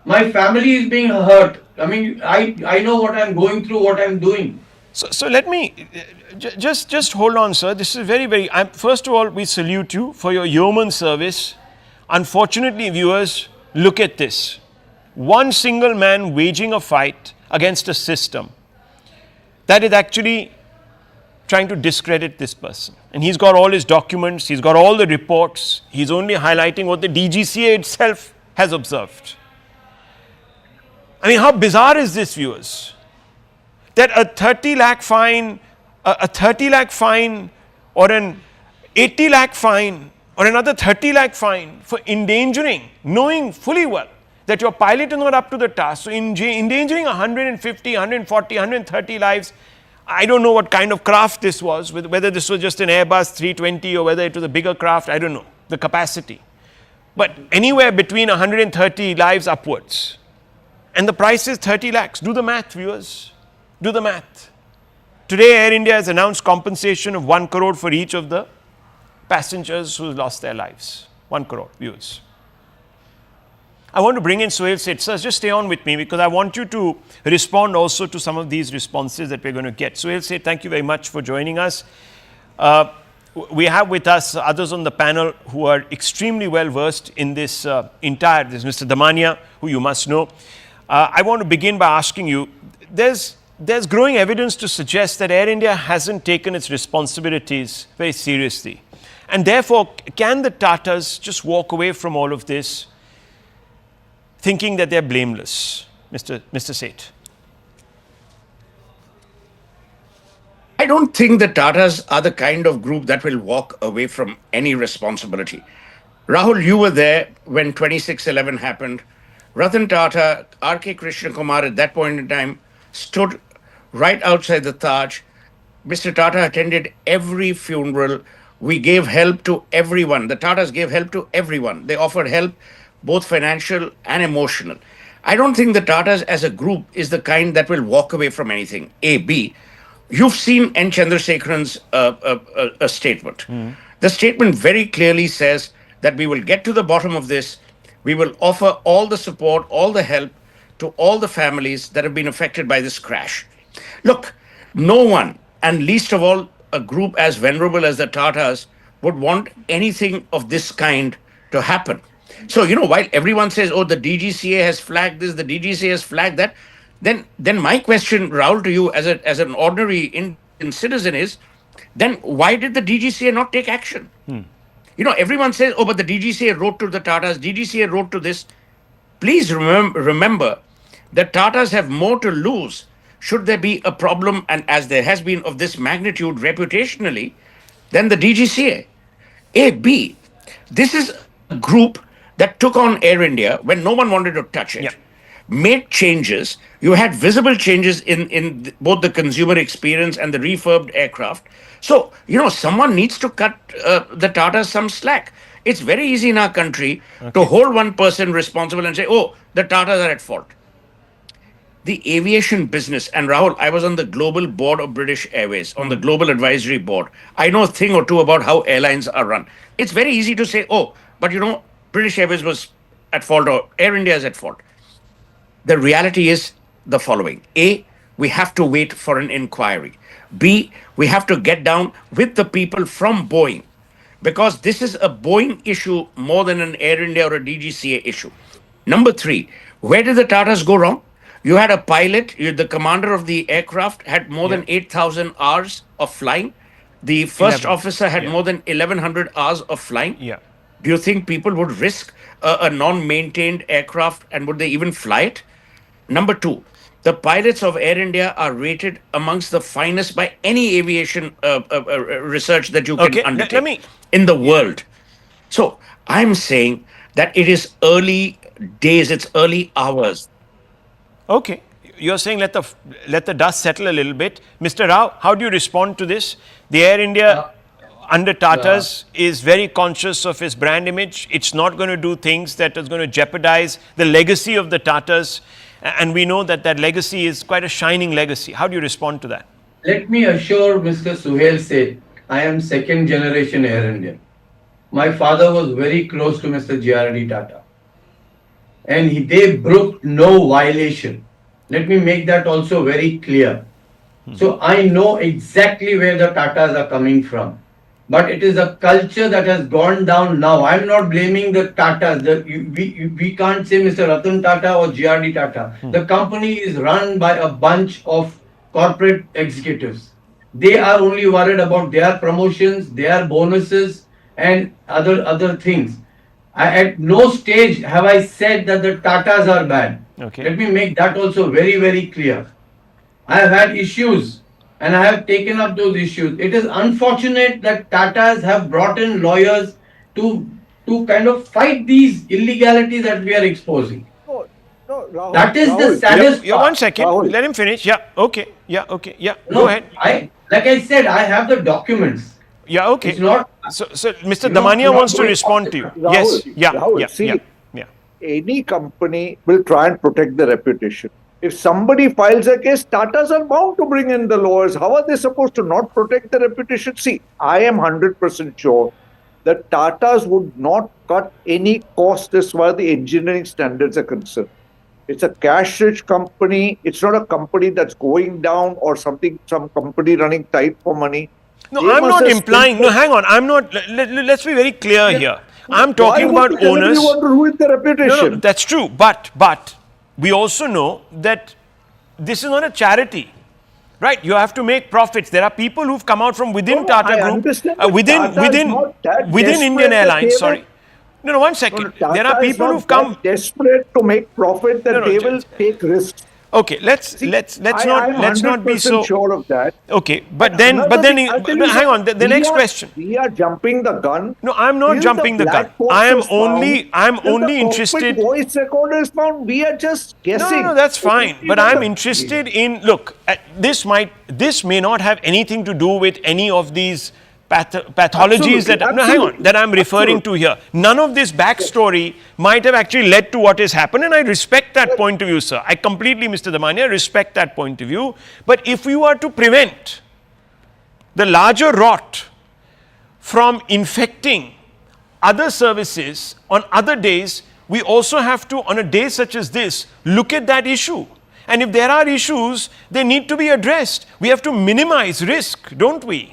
My family is being hurt. I mean, I know what I'm going through, what I'm doing. So let me just hold on, sir. This is very, very. First of all, we salute you for your yeoman service. Unfortunately, viewers, look at this. One single man waging a fight against a system that is actually trying to discredit this person. And he's got all his documents, he's got all the reports, he's only highlighting what the DGCA itself has observed. I mean, how bizarre is this, viewers? That a 30 lakh fine, a 30 lakh fine, or an 80 lakh fine, or another 30 lakh fine for endangering, knowing fully well that your pilot is not up to the task. So, endangering 150, 140, 130 lives. I don't know what kind of craft this was, whether this was just an Airbus 320 or whether it was a bigger craft, I don't know, the capacity. But anywhere between 130 lives upwards. And the price is 30 lakhs. Do the math, viewers. Do the math. Today, Air India has announced compensation of 1 crore for each of the passengers who lost their lives. 1 crore, viewers. I want to bring in Suhail Seth. Sir, just stay on with me because I want you to respond also to some of these responses that we're going to get. Suhail Seth, thank you very much for joining us. We have with us others on the panel who are extremely well versed in this there's Mr. Damania, who you must know. I want to begin by asking you, there's growing evidence to suggest that Air India hasn't taken its responsibilities very seriously. And therefore, can the Tatas just walk away from all of this thinking that they're blameless, Mr. Seth? I don't think the Tatas are the kind of group that will walk away from any responsibility. Rahul, you were there when 2611 happened. Ratan Tata, R.K. Krishna Kumar at that point in time stood right outside the Taj. Mr. Tata attended every funeral. We gave help to everyone. The Tatas gave help to everyone. They offered help, both financial and emotional. I don't think the Tatas as a group is the kind that will walk away from anything. A. B. You've seen N. Chandrasekharan's statement. The statement very clearly says that we will get to the bottom of this. We will offer all the support, all the help to all the families that have been affected by this crash. Look, no one, and least of all a group as venerable as the Tatas, would want anything of this kind to happen. So, while everyone says, oh, the DGCA has flagged this, the DGCA has flagged that, then my question, Rahul, to you as an ordinary Indian citizen is, then why did the DGCA not take action? Everyone says, oh, but the DGCA wrote to the Tatas, DGCA wrote to this. Please remember that Tatas have more to lose should there be a problem, and as there has been of this magnitude reputationally, than the DGCA. A. B. This is a group that took on Air India when no one wanted to touch it. Made changes. You had visible changes in both the consumer experience and the refurbed aircraft. So, someone needs to cut the Tatas some slack. It's very easy in our country to hold one person responsible and say, oh, the Tatas are at fault. The aviation business, and Rahul, I was on the global board of British Airways, on the global advisory board. I know a thing or two about how airlines are run. It's very easy to say, oh, but British Airways was at fault or Air India is at fault. The reality is the following. A, we have to wait for an inquiry. B, we have to get down with the people from Boeing, because this is a Boeing issue more than an Air India or a DGCA issue. Number 3, where did the Tatas go wrong? You had a pilot, the commander of the aircraft had more than 8,000 hours of flying. The first officer had more than 1,100 hours of flying. Do you think people would risk a non-maintained aircraft, and would they even fly it? Number 2, the pilots of Air India are rated amongst the finest by any aviation research that you can undertake in the world. So I'm saying that it is early days, it's early hours. Okay, you're saying let the dust settle a little bit. Mr. Rao, how do you respond to this? The Air India under Tatas is very conscious of its brand image. It's not going to do things that is going to jeopardize the legacy of the Tatas. And we know that legacy is quite a shining legacy. How do you respond to that? Let me assure Mr. Suhail Seth, I am second generation Air Indian. My father was very close to Mr. G.R.D. Tata. And they broke no violation. Let me make that also very clear. So I know exactly where the Tatas are coming from. but it is a culture that has gone down now. I'm not blaming the Tatas. We can't say Mr. Ratan Tata or GRD Tata. The company is run by a bunch of corporate executives. They are only worried about their promotions, their bonuses, and other things. At no stage have I said that the Tatas are bad. Okay. Let me make that also very, very clear. I have had issues and I have taken up those issues. It is unfortunate that Tatas have brought in lawyers to kind of fight these illegalities that we are exposing. No, no, Rahul. That is the Rahul, saddest Yeah, part. 1 second. Rahul. Let him finish. Yeah. Okay. Yeah. Okay. Yeah. No, Go ahead. like I said, I have the documents. Yeah. Okay. It's not. So, Mr. You know, Damania not wants to going respond off to the you. Rahul, Yes. Yeah. Rahul, Yeah. see, Yeah. Yeah. any company will try and protect the reputation. If somebody files a case, Tatas are bound to bring in the lawyers. How are they supposed to not protect the reputation? See, I am 100% sure that Tatas would not cut any cost as far as the engineering standards are concerned. It's a cash-rich company. It's not a company that's going down or something, some company running tight for money. No, They I'm must not have implying. spent No, the- hang on. I'm not. Let's be very clear here. I'm Why talking would about you tell owners. everyone to ruin the No, reputation? no, that's true. But we also know that this is not a charity, right? You have to make profits. There are people who've come out from within No, Tata I Group, understand that Tata is not that within Indian desperate that Airlines. they Sorry. will- No, 1 second. No, There Tata are is people not who've come. that desperate to make profit that No, no, they will take risks. Okay, let's See, let's I'm not be 100% so. sure of that. Okay, but And then another thing, I'll tell you hang on. something. The next question. We are jumping the gun. No, I'm not Till jumping the gun. black box is found, I'm till only the cockpit interested. voice recorder is found. We are just guessing. No, that's fine. Only But when I'm the- interested in, look, this may not have anything to do with any of these pathologies Absolutely, no, hang on, that I'm referring to here. None of this backstory might have actually led to what has happened, and I respect that point of view, sir. I completely, Mr. Damania, respect that point of view. But if you are to prevent the larger rot from infecting other services on other days, we also have to, on a day such as this, look at that issue. And if there are issues, they need to be addressed. We have to minimize risk, don't we?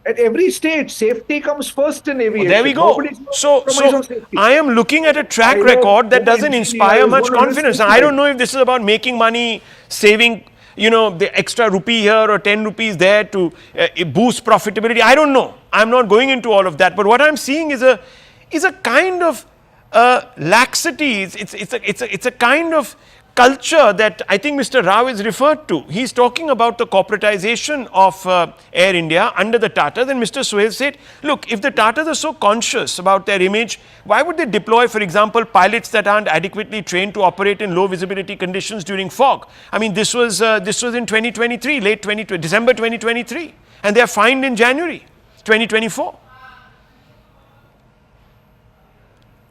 At every stage, safety comes first in aviation. There we go. Nobody's going to So compromise on safety. I am looking at a track I know record that no doesn't engineer inspire is much gonna risk confidence. his I don't life. know if this is about making money, saving, the extra rupee here or 10 rupees there to boost profitability. I don't know. I'm not going into all of that. But what I'm seeing is a kind of laxity. It's a kind of culture that I think Mr. Rao is referred to. He's talking about the corporatization of Air India under the Tatas. And Mr. Suhail said, look, if the Tatas are so conscious about their image, why would they deploy, for example, pilots that aren't adequately trained to operate in low visibility conditions during fog? I mean, this was in 2023, December 2023, and they are fined in January 2024.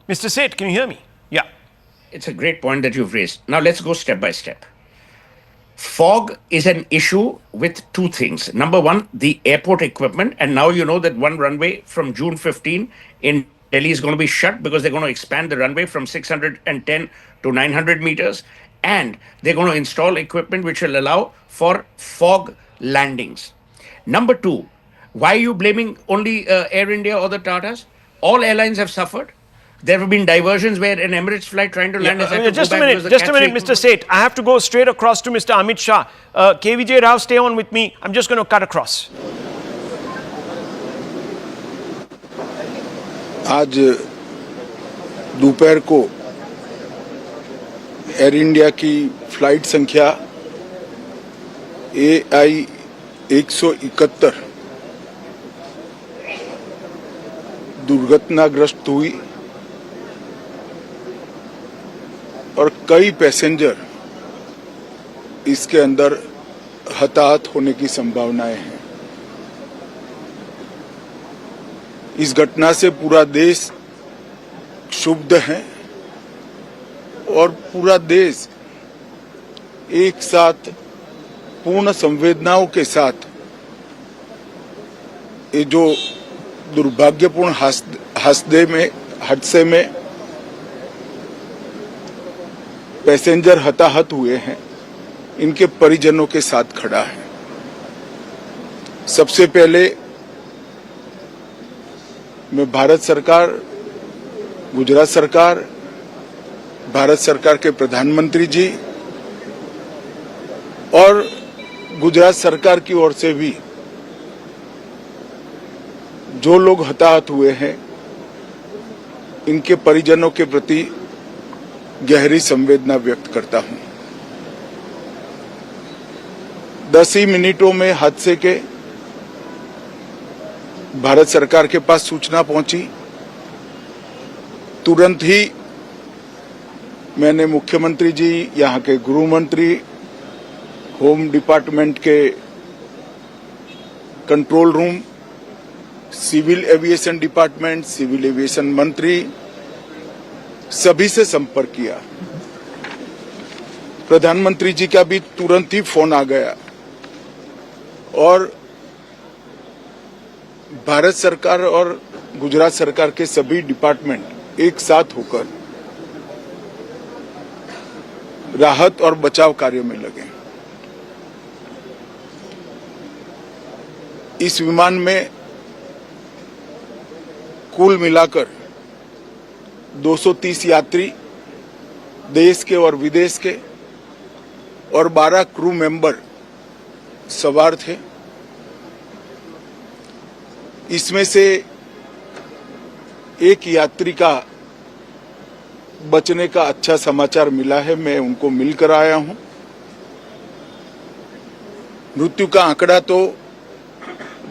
Mr. Seth, can you hear me? Yeah. It's a great point that you've raised. Now let's go step by step. Fog is an issue with two things. Number one, the airport equipment. And now you know that one runway from June 15 in Delhi is going to be shut because they're going to expand the runway from 610 to 900 meters. And they're going to install equipment which will allow for fog landings. Number two, why are you blaming only Air India or the Tatas? All airlines have suffered. There have been diversions where an Emirates flight trying to land has had to Just go a back minute, because the catch Mr. Seth. I have to go straight across to Mr. Amit Shah. KVJ Rao, stay on with me. I'm just going to cut across. आज दोपहर को air India की flight संख्या AI 171 दुर्घटनाग्रस्त हुई और कई passenger इसके अंदर हताहत होने की संभावनाएं हैं। इस घटना से पूरा देश क्षुब्ध है और पूरा देश एक साथ पूर्ण संवेदनाओं के साथ ये जो दुर्भाग्यपूर्ण हादसे में पैसेंजर हताहत हुए हैं, इनके परिजनों के साथ खड़ा है। सबसे पहले मैं भारत सरकार, गुजरात सरकार, भारत सरकार के प्रधानमंत्री जी और गुजरात सरकार की ओर से भी जो लोग हताहत हुए हैं, इनके परिजनों के प्रति गहरी संवेदना व्यक्त करता हूं। 10 ही मिनटों में हादसे के भारत सरकार के पास सूचना पहुंची। तुरंत ही मैंने मुख्यमंत्री जी, यहां के गृह मंत्री, होम डिपार्टमेंट के control room, civil aviation department, civil aviation मंत्री, सभी से संपर्क किया। प्रधानमंत्री जी का भी तुरंत ही फोन आ गया और भारत सरकार और गुजरात सरकार के सभी डिपार्टमेंट एक साथ होकर राहत और बचाव कार्य में लगे। इस विमान में कुल मिलाकर 230 यात्री देश के और विदेश के और 12 क्रू मेंबर सवार थे। इसमें से एक यात्री का बचने का अच्छा समाचार मिला है, मैं उनको मिलकर आया हूं। मृत्यु का आंकड़ा तो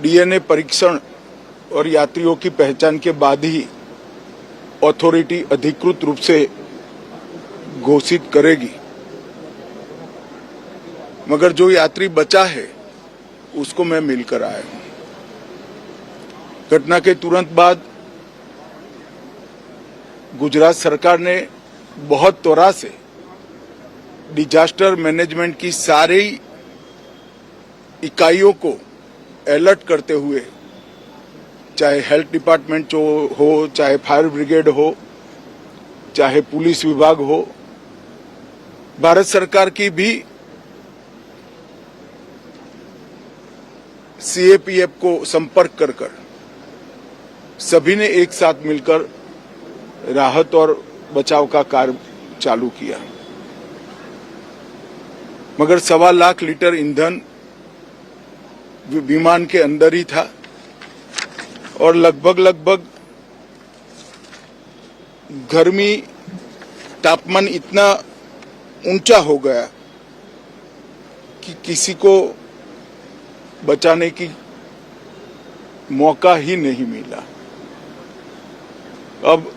डीएनए परीक्षण और यात्रियों की पहचान के बाद ही अथॉरिटी अधिकृत रूप से घोषित करेगी, मगर जो यात्री बचा है उसको मैं मिलकर आया हूं। घटना के तुरंत बाद गुजरात सरकार ने बहुत त्वरा से डिजास्टर मैनेजमेंट की सारी इकाइयों को अलर्ट करते हुए, चाहे हेल्थ डिपार्टमेंट हो, चाहे फायर ब्रिगेड हो, चाहे पुलिस विभाग हो, भारत सरकार की भी सीएपीएफ को संपर्क कर सभी ने एक साथ मिलकर राहत और बचाव का कार्य चालू किया। मगर 1.25 लाख लीटर ईंधन विमान के अंदर ही था और लगभग गर्मी, तापमान इतना ऊंचा हो गया कि किसी को बचाने की मौका ही नहीं मिला। अब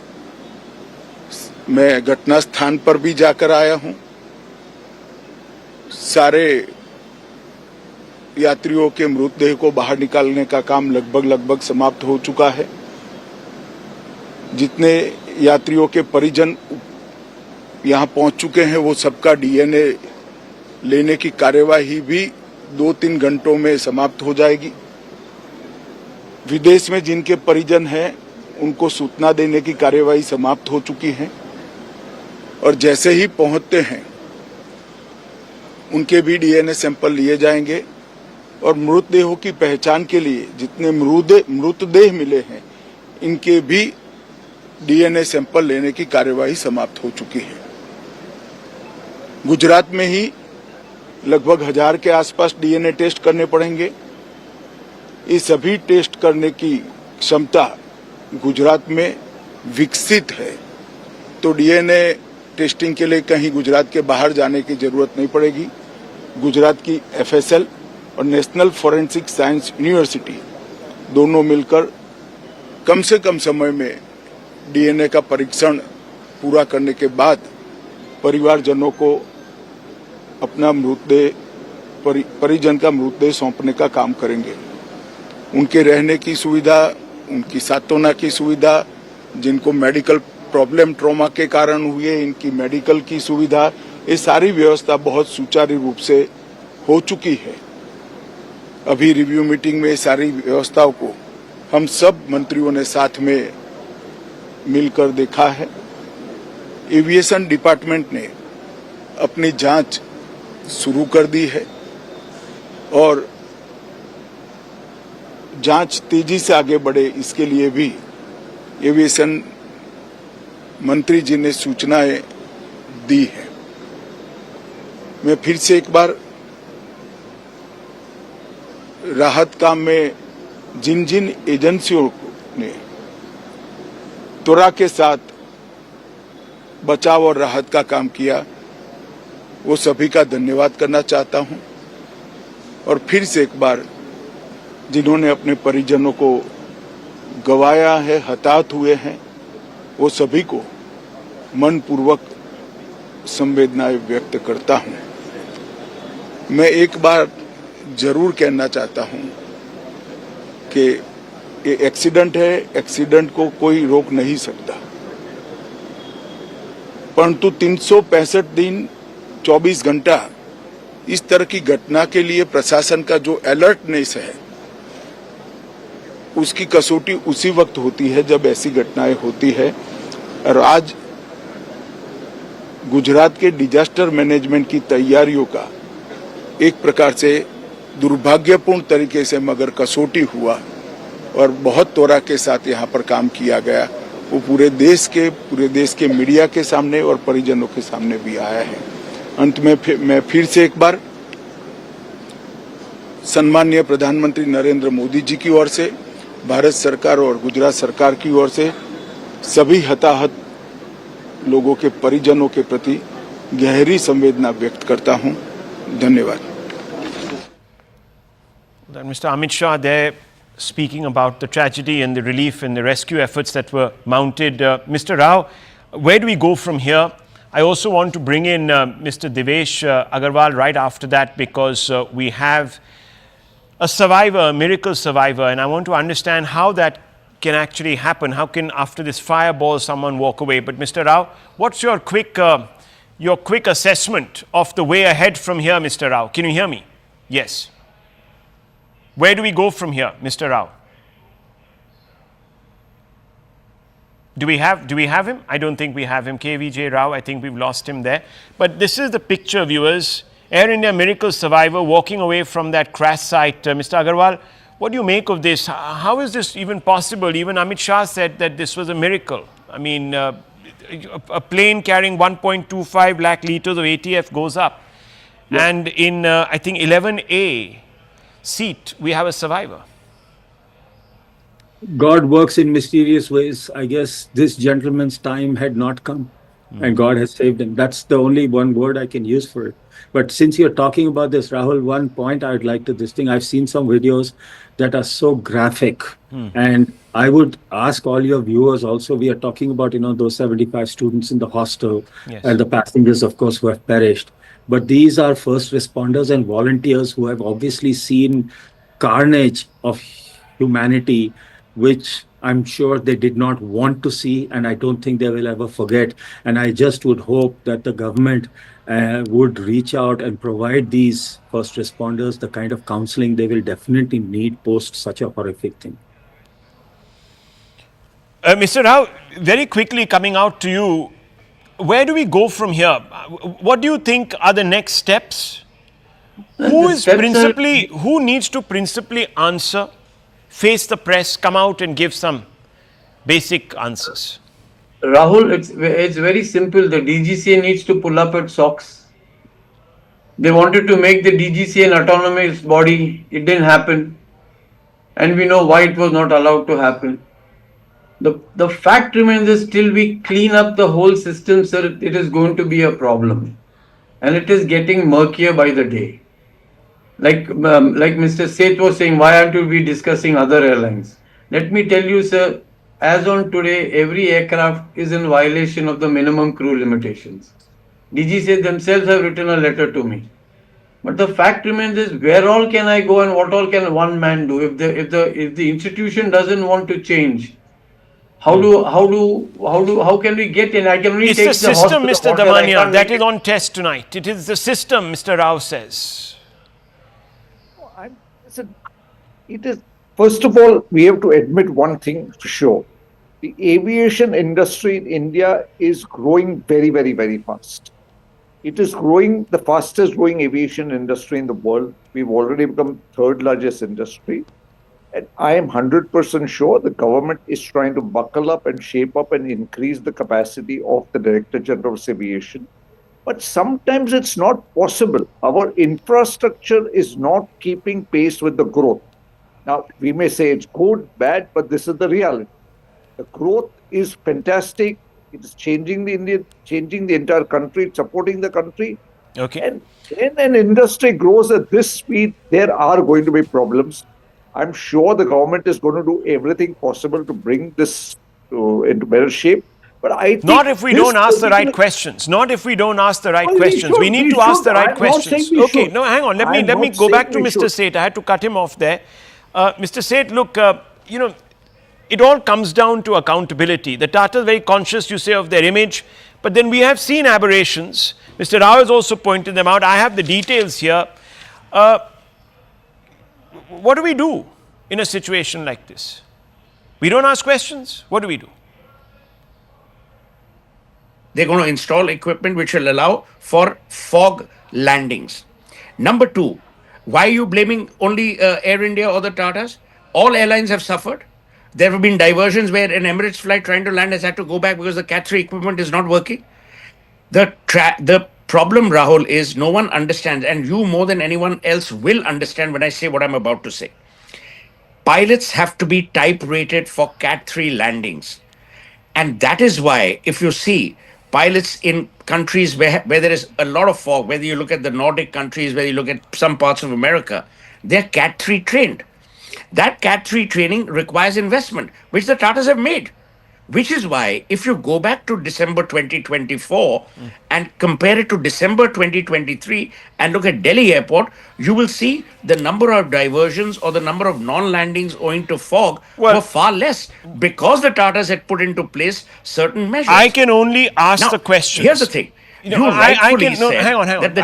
मैं घटना स्थान पर भी जाकर आया हूं। सारे यात्रियों के मृतदेह को बाहर निकालने का काम लगभग समाप्त हो चुका है। जितने यात्रियों के परिजन यहां पहुंच चुके हैं, वो सबका डीएनए लेने की कार्यवाही भी 2-3 घंटों में समाप्त हो जाएगी। विदेश में जिनके परिजन हैं, उनको सूचना देने की कार्यवाही समाप्त हो चुकी है और जैसे ही पहुंचते हैं उनके भी डीएनए सैंपल लिए जाएंगे और मृतदेहों की पहचान के लिए जितने मृतदेह मिले हैं, इनके भी डीएनए सैंपल लेने की कार्यवाही समाप्त हो चुकी है। गुजरात में ही लगभग 1000 के आसपास डीएनए टेस्ट करने पड़ेंगे। ये सभी टेस्ट करने की क्षमता गुजरात में विकसित है, तो डीएनए टेस्टिंग के लिए कहीं गुजरात के बाहर जाने की जरूरत नहीं पड़ेगी। गुजरात की एफएसएल और नेशनल फॉरेंसिक साइंस यूनिवर्सिटी दोनों मिलकर कम से कम समय में डीएनए का परीक्षण पूरा करने के बाद परिवारजनों को अपना मृतदेह, परिजन का मृतदेह सौंपने का काम करेंगे। उनके रहने की सुविधा, उनकी सांत्वना की सुविधा, जिनको मेडिकल प्रॉब्लम ट्रॉमा के कारण हुए, इनकी मेडिकल की सुविधा, ये सारी व्यवस्था बहुत सुचारू रूप से हो चुकी है। अभी रिव्यू मीटिंग में सारी व्यवस्थाओं को हम सब मंत्रियों ने साथ में मिलकर देखा है। एविएशन डिपार्टमेंट ने अपनी जांच शुरू कर दी है और जांच तेजी से आगे बढ़े, इसके लिए भी एविएशन मंत्री जी ने सूचनाएं दी है। मैं फिर से एक बार राहत काम में जिन जिन एजेंसियों ने त्वरा के साथ बचाव और राहत का काम किया, वो सभी का धन्यवाद करना चाहता हूं। और फिर से एक बार जिन्होंने अपने परिजनों को गंवाया है, हताहत हुए हैं, वो सभी को मनपूर्वक संवेदनाएं व्यक्त करता हूं। मैं एक बार जरूर कहना चाहता हूं कि ये एक्सीडेंट है, एक्सीडेंट को कोई रोक नहीं सकता, परंतु 365 दिन 24 घंटा इस तरह की घटना के लिए प्रशासन का जो अलर्टनेस है, उसकी कसौटी उसी वक्त होती है जब ऐसी घटनाएं होती है। और आज गुजरात के डिजास्टर मैनेजमेंट की तैयारियों का एक प्रकार से दुर्भाग्यपूर्ण तरीके से मगर कसौटी हुआ और बहुत त्वरा के साथ यहाँ पर काम किया गया, वो पूरे देश के मीडिया के सामने और परिजनों के सामने भी आया है। अंत में मैं फिर से एक बार सम्माननीय प्रधानमंत्री नरेंद्र मोदी जी की ओर से, भारत सरकार और गुजरात सरकार की ओर से सभी हताहत लोगों के परिजनों के प्रति गहरी संवेदना व्यक्त करता हूं। धन्यवाद। Mr. Amit Shah there speaking about the tragedy and the relief and the rescue efforts that were mounted. Mr. Rao, where do we go from here? I also want to bring in Mr. Devesh Agarwal right after that, because we have a survivor, a miracle survivor, and I want to understand how that can actually happen. How can, after this fireball, someone walk away? But Mr. Rao, what's your quick assessment of the way ahead from here, Mr. Rao? Can you hear me? Yes. Where do we go from here, Mr. Rao? Do we have him? I don't think we have him. KVJ Rao, I think we've lost him there. But this is the picture, viewers. Air India miracle survivor walking away from that crash site. Mr. Agarwal, what do you make of this? How is this even possible? Even Amit Shah said that this was a miracle. I mean, a plane carrying 1.25 lakh liters of ATF goes up. Yeah. And in, I think, 11A seat, we have a survivor. God works in mysterious ways. I guess this gentleman's time had not come, and God has saved him. That's the only one word I can use for it. But since you're talking about this, Rahul, one point I'd like to this thing. I've seen some videos that are so graphic, and I would ask all your viewers also. We are talking about, those 75 students in the hostel, yes, and the passengers, of course, who have perished. But these are first responders and volunteers who have obviously seen carnage of humanity, which I'm sure they did not want to see, and I don't think they will ever forget. And I just would hope that the government would reach out and provide these first responders the kind of counseling they will definitely need post such a horrific thing. Mr. Rao, very quickly coming out to you, where do we go from here? What do you think are the next steps? Who needs to principally answer, face the press, come out and give some basic answers? Rahul, it's very simple. The DGCA needs to pull up its socks. They wanted to make the DGCA an autonomous body. It didn't happen. And we know why it was not allowed to happen. The fact remains is till we clean up the whole system, sir, it is going to be a problem. And it is getting murkier by the day. Like Mr. Seth was saying, why aren't we discussing other airlines? Let me tell you, sir, as on today, every aircraft is in violation of the minimum crew limitations. DGCA themselves have written a letter to me. But the fact remains is, where all can I go and what all can one man do? If the institution doesn't want to change, how can we get in? I can only take the system, Mr. Damania, that is on test tonight. It is the system, Mr. Rao says. It is, first of all, we have to admit one thing for sure. The aviation industry in India is growing very, very, very fast. It is growing, the fastest growing aviation industry in the world. We've already become third largest industry. And I am 100% sure the government is trying to buckle up and shape up and increase the capacity of the Director General of Aviation. But sometimes it's not possible. Our infrastructure is not keeping pace with the growth. Now, we may say it's good, bad, but this is the reality. The growth is fantastic. It is changing the entire country, it's supporting the country. Okay. And when an industry grows at this speed, there are going to be problems. I'm sure the government is going to do everything possible to bring this into better shape. But I think not if we don't ask the right questions. Not if we don't ask the right questions. We need to ask the right questions. Okay, no, hang on. Let me go back to Mr. Seth. I had to cut him off there. Mr. Seth, look, it all comes down to accountability. The Tata are very conscious, you say, of their image, but then we have seen aberrations. Mr. Rao has also pointed them out. I have the details here. What do we do in a situation like this? We don't ask questions. What do we do? They're going to install equipment which will allow for fog landings. Number two, why are you blaming only Air India or the Tatas? All airlines have suffered. There have been diversions where an Emirates flight trying to land has had to go back because the Cat 3 equipment is not working. The problem, Rahul, is no one understands, and you more than anyone else will understand when I say what I'm about to say. Pilots have to be type rated for Cat 3 landings. And that is why, if you see pilots in countries where there is a lot of fog, whether you look at the Nordic countries, whether you look at some parts of America, they're Cat 3 trained. That Cat 3 training requires investment, which the Tatas have made. Which is why, if you go back to December 2024 and compare it to December 2023 and look at Delhi airport, you will see the number of diversions or the number of non-landings owing to fog were far less because the Tatas had put into place certain measures. I can only ask Now, the questions. here's the thing. You rightfully said hang on. that the